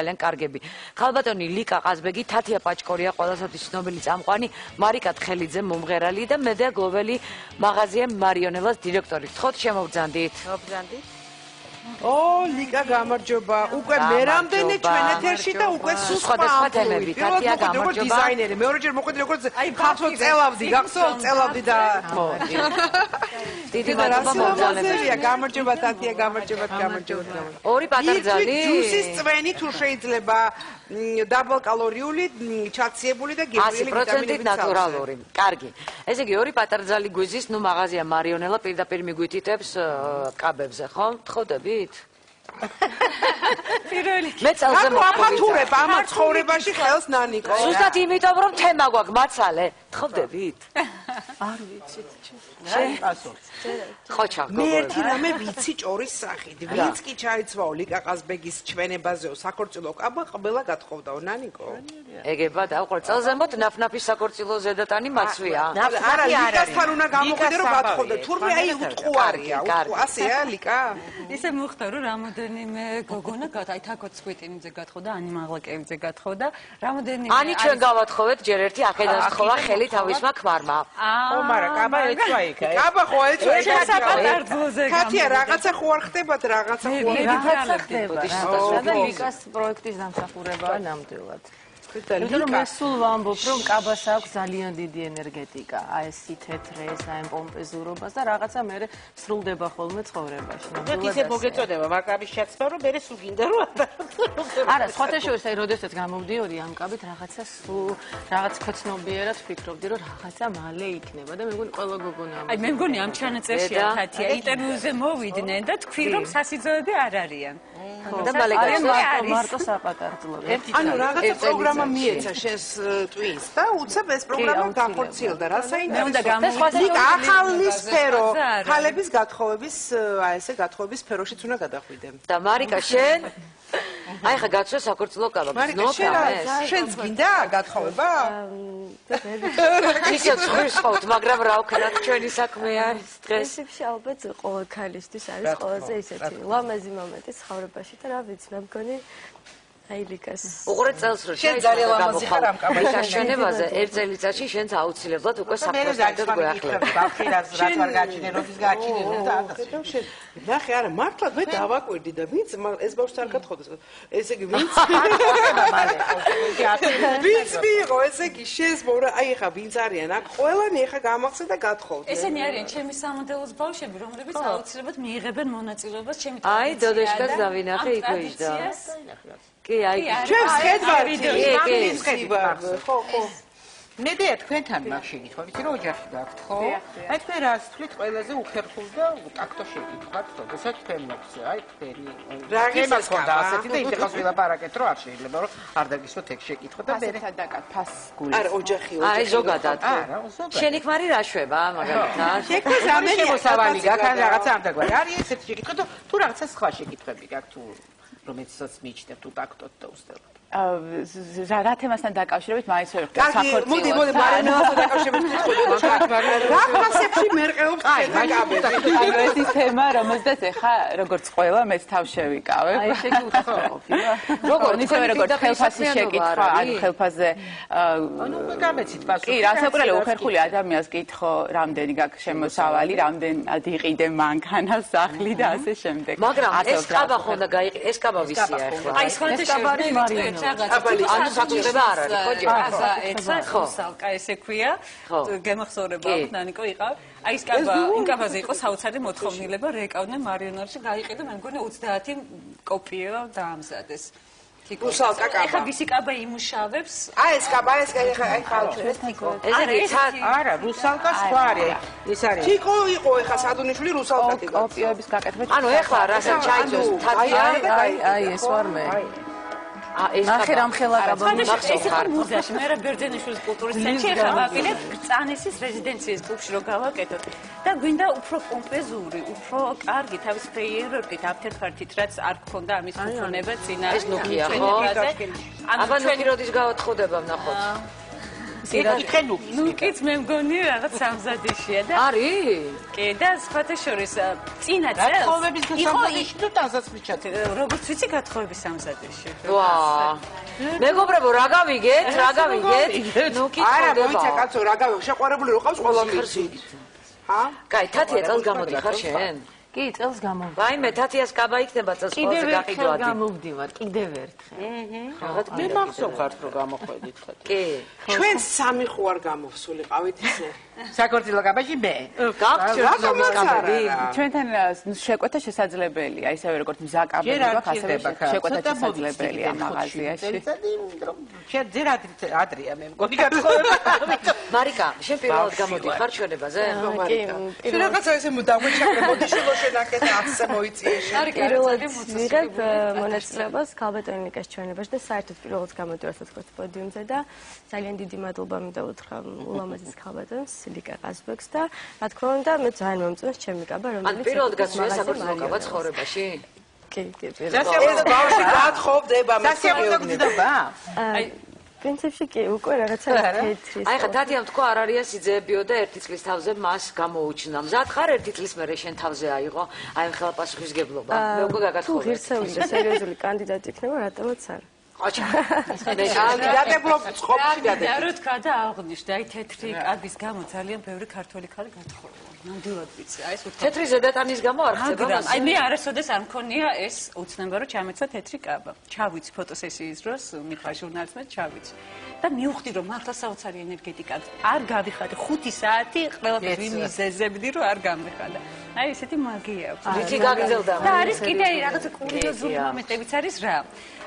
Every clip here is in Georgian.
ძალიან კარგები. ხალბატონი ლიკა ყაზბეგი, თათია პაჭკორია, ყველასათვის ცნობილი წამყვანი, მარიკა თხელიძე, მომღერალი და მედია გლობელი მაღაზია მარიონელას დირექტორი. თხოთ შემოვბრძანდით. მოვბრძანდით. ო, ლიკა გამარჯობა. უკვე მე რამდენი ჩვენ ეთერში და უკვე სხვადასხვა თემები. თათია გამარჯობა. დიზაინერი, მეორეჯერ მოხვედი როგორც ხალხო წელავდი, გახსოვთ წელავდი და ხო. დიდი მადლობა მოგზაურობისთვის. გამარჯობა თათია, გამარჯობა. ორი პატარძალი. ჯუსის წვენი თუ შეიძლება დაბალკალორიული, ჩაციებული და გემრიელი ვიტამინებით ნატურალური. კარგი. ესე იგი ორი პატარძალი გვიზის, ნუ მაღაზია მარიონელა პირდაპირ მიგვითითებს კაბებზე, ხო? თხოვდებით? პირველი. მე წელზე მოვაფათურებ ამ ცხოვრებაში ხელს ნანიკო. ზუსტად იმიტომ რომ თემა გვაქვს მაცალე. თხოვდებით? არ ვიცით. ხო ჩავ. მე ერთი რამე ვიცი ჭორის სახით. ვინც კი ჩაიცვაო ლიკა ყაზბეგის ჩვენებაზეო საქორწილო კაბა ყველა გათხოვდაო ნანიკო. ეგება და უყურე წელზე მოდ ნაფნაფის საქორწილო ზედატანი მაცვია. არა ლიკასთან უნდა გამოყიდე რომ გათხოვდე. თურმე აი უტყუარია. ასეა ლიკა. ისე მოხდა რომ რამოდენიმე გოგონა აი თაკოც სკვიტინიძე გათხოვდა, ანი მაღლაკევიძე გათხოვდა. რამოდენიმე ანი ჩვენ გავათხოვეთ ჯერ ერთი ახედან სთხოვა ხელი თავისმა ქმარმა. ო მარა კაბა ეცვა იქა. კაბა ხო ეცვა იქა. საპატარძლოზე თათია რაღაცა ხო არ ხდებათ რაღაცა ხო რაღაცა ხდება. და ლიკას პროექტის დამსახურებაა ნამდვილად. იმიტომ რომ მე სულ ვამბობ რომ კაბას აქვს ძალიან დიდი ენერგეტიკა, აი ეს სითეთრეს, აი პომპეზურობას და რაღაცა მე სრულდება ხოლმე ცხოვრებაში. ნამდვილად ისე მოგეწოდება ვაკაბის ჩაცმა რომ მე სულ გინდა რომ არა, სხვათა შორის აი როდესაც გამოვდიოდი ამ კაბით რაღაცა სულ რაღაც ქოცნობიერად ვფიქრობდი რომ რაღაცა მალე იქნება და მე მგონი ყველა გოგონა აი მე მგონი ამ ჩანაწერშია თათია ინტერვიუზე მოვიდნენ და თქვი რომ სასიძოები არ არიან. და მალე მარტო საპატარძლოზე. ანუ რაღაცა პროგრამა მიეცა შენს ტვინს და უცებ ეს პროგრამა განხორციელდა რა საინტერესო ახალი სფერო ხალების გათხოვების აი ესე გათხოვების სფეროშიც უნდა გადახვიდე და მარიკა შენ აი ხა გაცვე საქორწილო კაბა შენც გინდა გათხოვება ისე ცხვის ხავთ მაგრამ რა ვქნათ ჩვენი საქმეა დღეს პრინციპში ალბათ ყოველ ქალისთვის არის ყველაზე ისეთი ლამაზი მომენტი ცხოვრებაში და რა ვიცი მე მგონი აი ლიკას უყურე წელს რო შენ ძალიან ლამაზი ხარ ამ კაბაში გაშენებაზე ერთ წელიწადში შენც აუცილებლად უკვე საფრთხეს გვეახლებ ბავშვი რაც არ გაჩინე როდის გაჩინე და ახლა ნახე არა მართლა მე დავაკვირდი და ვინც ეს ბავშვს არ გათხოვდეს ესე იგი ვინც ვინც მიიღო ესე იგი შენს მორა აი ხა ვინც არიან აქ ყველანი ხა გამახსენ და გათხოვდნენ ესენი არიან ჩემი სამოდელოს ბავშვები რომლებიც აუცილებლად მიიღებენ მონაწილეობას ჩემი აი დოდოშკაც დავინახე იქ ვიждდა კი აი ჩვენს ხედვარ ხო ხო ნედია თქვენთან მაგ შეკითხვა ვიცი რომ ოჯახი გაქვთ ხო აი თქვენ რას თვლით ყველაზე უხერხულ და ტაქტო შეკითხვად როდესაც თქვენ მოხს აი თქვენი თემას ხონდა ასეთი და ინტერესს ვილაპარაკეთ რომ არ შეიძლება რომ არ დაგისვათ ეგ შეკითხვა და მე სადაკად ფასგული არა ოჯახი აი ზოგადად არა ზოგადად შენი ქმარი რა შვება მაგალითად შეკითხვის ამე შემოსავალი გაქვს ან რაღაცა არ დაგვარი არის ესეთი შეკითხვა და თუ რაღაცა სხვა შეკითხვები გაქვთ თუ რომელსაც მიჩნევ თუ ტაქტოთ და უსწრებთ რა თემასთან დაკავშირებით მაინც ვერ ვხვდები საქართველოს მოდი მარინელასთან დაკავშირებით ვთქვი რა ფასებში მერყეობს შეკაბები აი ეს ის თემა რომელზეც ეხა როგორც ყველა მეც თავ შევიკავებ აი შეკითხვა როგორ ისევე როგორც ხელფასის შეკითხვა ანუ ხელფასზე ანუ უკვე გამეცით პასუხი კი რასაკვირველია უხერხული ადამიანს კითხო რამდენი გაქვს შემოსავალი რამდენად იყიდე მანქანას სახლი და ასე შემდეგ მაგრამ ეს კაბა ხონდა გაიყი ეს კაბა ვისია ახლა აი სხვათა შორის ანუ საკუთრება არ არის ხო ჯერ აზა ეცა ხოსალკა ესე ქვია გემახსოვრება ნანიკო იყავ აი ეს კაბა იმ კაბაზე იყო საოცარი მოთხოვნილება რეკავდნენ მარიონერში გაიყიდა მე მგონი 30 კოპია დაამზადეს რუსალკა კაბა ეხა ვისი კაბა იმუშავებს აი ეს კაბა ეს აი ხალხი ეს არა რუსალკა სხვა არის ის არის ჩიკო იყო ეხა სადუნიშვილი რუსალკა იყო კოპიების გაკეთება ანუ ეხლა რასაც ჩაიწოს თათია აი ეს ვარ მე ეს ნახე რამხელა კაბა ეს ხარ მუზეაში მე რა ბერძენიშვილის კულტურის ცენტრში ეხლა ვაპირებ ბრძანესის რეზიდენციის კლუბში რო გავაკეთოთ და გვინდა უფრო პომპეზური, უფრო კარგი თავის ფეიერვერკით აფთერხართით რაც არ გქონდა ამის ფუნქციონება წინა ეს ნუქია ხო? აბა ნუქი როდის გავათხოვდება ვნახოთ იკითხე ნუკიც მე მგონი რაღაც სამზადიშია და არის? კი და სხვათა შორის წინა წელს გათხოვების სამზადიში თუ ტანსაცმლად როგორც ვიცი გათხოვების სამზადიში. ვა. მეგობრებო, რა გავიგეთ? ნუკი არა, მოიცა კაცო, რა გავიგე, შეყვარებული რო ყავს ყველა მიხსი. ჰა? კაი, თათია წელს გამოდიხარ შენ? კი, წელს გამოვდი. ვაიმე, თათიას კაბა იქნება წელს ყველაზე გაყიდვადი. კიდევ ერთხელ გამოვდივარ, კიდევ ერთხელ. მე მახსოვხართ რომ გამოხვედით თათი. კი. ჩვენ სამი ხო არ გამოვსულიყავით ისე. საქართველოს კაბაში მე. გაქვთ ჩვენი კაბები? ჩვენთან შეკვეთა შესაძლებელია, ისევე როგორც მზაკაბები გვაქვს, ასევე შეკვეთა შესაძლებელია მაღაზიაში. შენ ძერ ადრია მე მგონი გათხოვება. მარიკა, შენ პირველად გამოდიხარ ჩვენებაზე? მარიკა. შენ რაღაცა ესე დაგვეჩაგრებოდი შულო შენ აქეთ 100-ზე მოიწიე შენ. პირველად ვიღებ მონაწილეობას ქალბატონიკას ჩვენებაში და საერთოდ პირველად გამოდივარ სასწრაფო პოდიუმზე და ძალიან დიდი მადლობა მინდა უთხრა ულამაზეს ქალბატონს ლიკა ყაზბეგს და რა თქმა უნდა მე ძალიან მომწონს ჩემი კაბა რომელიც ან პირველად გასვია საქართველოს კაბა ცხოვრებაში? კი, ეს ბავშვი გათხოვდება მე. გძნობა? პრინციპში კი უკვე რაღაცა თეთრი. აი ხა თათიამ თქვა არ არის იძებიო და ერთი წლის თავზე მას გამოუჩნდა. მზად ხარ ერთი წლის მერე შენ თავზე აიღო აი ხელა პასუხისგებლობა. მე უკვე გაგათხოვე. თუ ღირსეული და სერიოზული კანდიდატი იქნება, რატომაც არა. აჩა. მე კანდიდატებლობ წყობში და რა თქვა და აღნიშნა აი თეთრი კაბის გამო ძალიან ბევრი ქართველი ქალი გათხოვდა. ნამდვილად ვიცი. აი ეს თეთრი ზედატანის გამო არ ხდება მას. აი მე არასოდეს არ მქონია ეს უცნება რომ ჩამეცვა თეთრი კაბა. ჩავიცი ფოტოსესიის დროს მიხარ ჟურნალისტმა ჩავიცი. და მივხვდი რომ მართლა საოცარი ენერგეტიკა არ გავიხადე 5 საათი ყველაფერს ვიმიზეზებდი რომ არ გამეხადა. აი ესეთი მაგია აქვს. რითი გაგრძელდა? და არის კიდე რაღაცა კურიოზული მომენტებიც არის რა.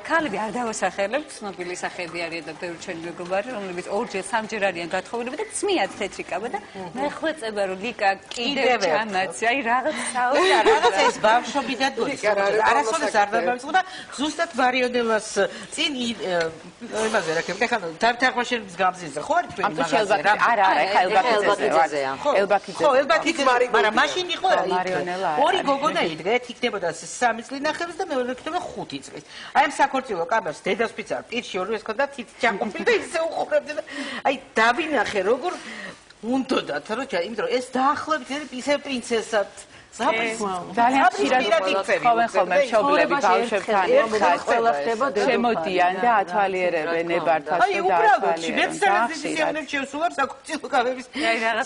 ქალები არ დავასახელებთ, ცნობილი სახეები არიან და ბევრი ჩვენი მეგობარი, რომლებიც ორჯერ, სამჯერ არიან გათხოვილები და წმიათ თეთრი კაბა და მე ხვეწება რომ ლიკა კიდევ ჩამაცი, აი რაღაც საოცარი რაღაც ეს ბავშვობიდან გულის. არასოდეს არ დავამწყო და ზუსტად მარიონელას წინ იმაზე რა ქებდა ხან თართახვაშენის გამზიზე ხო არის თქვენი მაღაზია რა? არა, ეხა ელბაქიძეა. ხო, ელბაქიძე, მაგრამ მაშინ იყო ორი გოგონა იდგა, ერთი იქნებოდა 3 წლის ნახევრის და მეორე იქნება 5 წლის. აი ამ საქართველოს კაბას დედასპიც არ პირში ორივე ჰქონდა თით ჩაყოფილი და ისე უყურებდი და აი დავინახე როგორ უნდოდათ რომ იმიტომ რომ ეს დაახლოებით ისე პრინცესად ძალიან ხშირად ხოვენ ხოლმე მშობლები ბავშვებთან ყველა ხდება შემოდიან და ათვალიერებენ ნებართვას და დაათვალიერებენ. მე ძალიან ზიანებს შევსულარ საქართველოს კაბების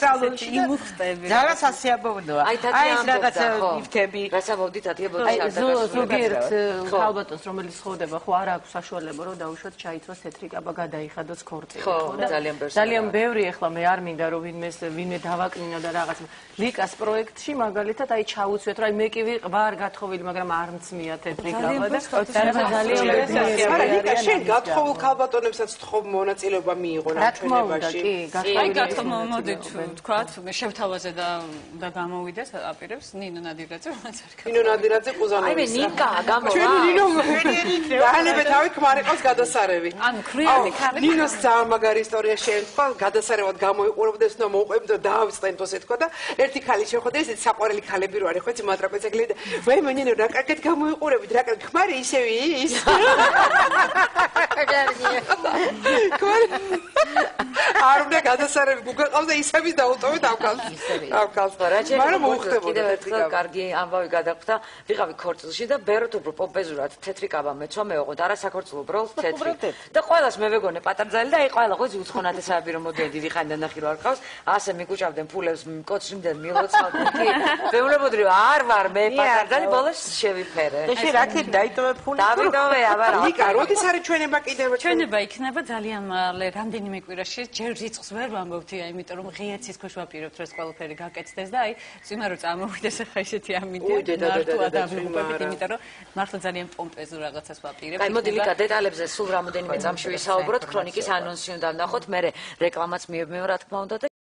სალონში იმუხტები. ძალიან სასიამოვნოა. აი ეს რაღაცა ნიფტები. რასამოვდი თათია ბოდიშარდა. ზოგიერთ ქალბატონს რომელიც ხოვდება ხო არ აქვს საშუალება რომ დაუშვათ ჩაიცვას თეთრი კაბა გადაიხადოს ქორწილი ხო და ძალიან ბევრი ახლა მე არ მინდა რომ ვინმე დავაკნინო და რაღაც ლიკას პროექტში მაგალითად აი ჩაუცვეთ რა მე კი ვარ გათხოვილი მაგრამ არ მწმია თეთრი კაბა და ძალიან არა ლიკა შენ გათხოვილ ქალბატონებსაც თხოვ მონაწილეობა მიიღო რა ჩვენებაში აი გათხოვო მოდით თქვათ მე შევთავაზე და გამოვიდეს აპირებს ნინო ნადირაძე რომელიც არ ნინო ნადირაძე ყუზანოვის აი მე ნიკა გამოვა ჩვენი ნინო დაანებე თავი ქმარი ყავს გადასარევი ანუ ქრიანი ქალი ნინოს ძალიან მაგარი ისტორია შეემთხვა გადასარევად გამოიყურებდეს და მოუყვებდა და დაავიწყენთოს ეთქვა და ერთი ქალი შეხვდა ესეც საყვარელი ქალები რო არის ხო იცი მატრაპეცეგლი და ვაი მენინო რა კარგად გამოიყურებით რა კარგი ქმარი ისევი ის არ უნდა გადასარევი გუგეყავს და ისების დაუტოვეთ ავკალს მაგრამ მოუხდებოდა კიდევ ერთხელ კარგი ამბავი გადახვდა ვიღავი ქორწილში და ბეროთ უფრო პოპეზურად თეთრი კაბა მეცვა მეოღოთ არა საქორწილო უბრალოდ თეთრი და ყველას მე ვეგონე პატარძალი და აი ყველა ხო იცი უცხონათესები რომ მოდიან დიდი ხანიდან ნახილო არ ყავს ასე მიკუჭავდნენ ფულებს კოჩრიმდენ მილოცავდნენ კი ვეუბნებოდი რომ არ ვარ მე პატარძალი ბოლოს შევიფერე და შე რაკეთ დაიტოვე ფული დავიტოვე აბარა ლიკა როდის არის ჩვენება კიდევ ჩვენება იქნება ძალიან მალე რამდენიმე კვირაში ჯერ რიცხვს ვერ ვამბობთ იმიტომ რომ ღიაცის ქვეშ ვაპირებთ რომ ეს ყველაფერი გაკეთდეს და აი წინა რომ წამოვიდეს ახლა ესეთი ამიდია მართლა დავიღუპებით იმიტომ რომ მართლა ძალიან პომპეზურ რაღაცას ვაპირებთ აი მოდი ლიკა დეტალებზე სულ რამოდენიმე წამში ვისაუბროთ ქრონიკის ანონსი უნდა ვნახოთ მე რეკლამაც მივმევა რა თქმა უნდა